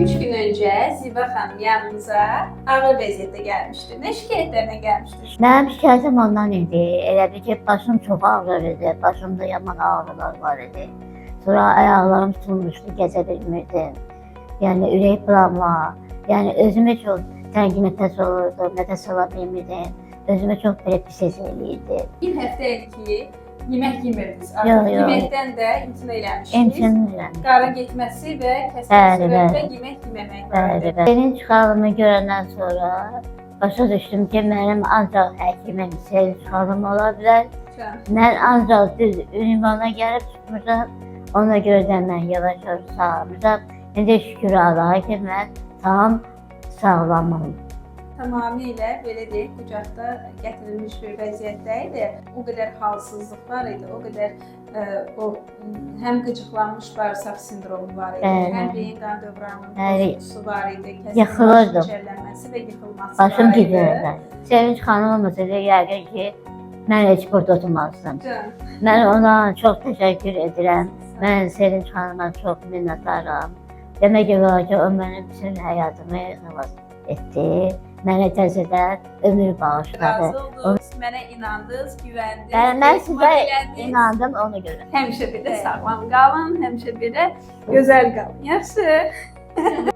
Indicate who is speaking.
Speaker 1: Üç gün önce Ziba Hanım yanımıza ağır vəziyyətdə gəlmişdi. Nə şikayətlərlə gəlmişdi?
Speaker 2: Mənim şikayətim ondan idi. Elə bir ki, başım çox ağrır idi. Başımda yaman ağrılar var idi. Sonra ayaqlarım tutulmuşdu, gəzə bilmirdim. Yəni ürək bulanma, yəni özümü çox təngi nəfəs olurdu, nəfəs ala bilmirdim. Özümü çox belə pis hiss eləyirdi.
Speaker 1: Bir həftə ki, yemək yemirdiniz.
Speaker 2: Yox, yox.
Speaker 1: Yeməkdən də imtina eləmişdiniz.
Speaker 2: İmtina eləmişdim.
Speaker 1: Qarın getməsi və kəskin
Speaker 2: Bəli,
Speaker 1: sürətlə
Speaker 2: bəli.
Speaker 1: yemək yeməmək vardı.
Speaker 2: Benim çıxarımı görəndən sonra başa düşdüm ki, mənim ancaq həkimim sel çıxarım ola bilər. Mən ancaq düz ünvana gəlib çıxmışam. Ona görə də mən yavaş-yavaş sağlamışam. İndi şükür Allaha ki, mən tam sağlamam.
Speaker 1: Tamamilə belə deyək, qucaqda gətirilmiş bir vəziyyətdə idi. O qədər halsızlıq var idi, o qədər həm qıcıqlanmış bağırsaq sindromu var idi, həm beyin qan dövranının pozuntusu var idi,
Speaker 2: yıxılırdım.
Speaker 1: içərlənməsi və yıxılması
Speaker 2: Başım
Speaker 1: var idi.
Speaker 2: gidirdi. Sevinç xanım olmasaydı yəqin ki, mən heç burada oturmazdım. Mən ona çox təşəkkür edirəm. Mən Sevinç xanıma çox minnətdaram. Demək olar ki, o mənim bütün həyatımı xilas etdi. Mənə təzədən ömür bağışladı.
Speaker 1: Razı oldunuz, mənə inandınız, güvəndiniz.
Speaker 2: Mən sizə
Speaker 1: elədiniz.
Speaker 2: inandım ona görə.
Speaker 1: Həmişə belə sağlam qalın, həmişə belə gözəl qalın. Yaxşı.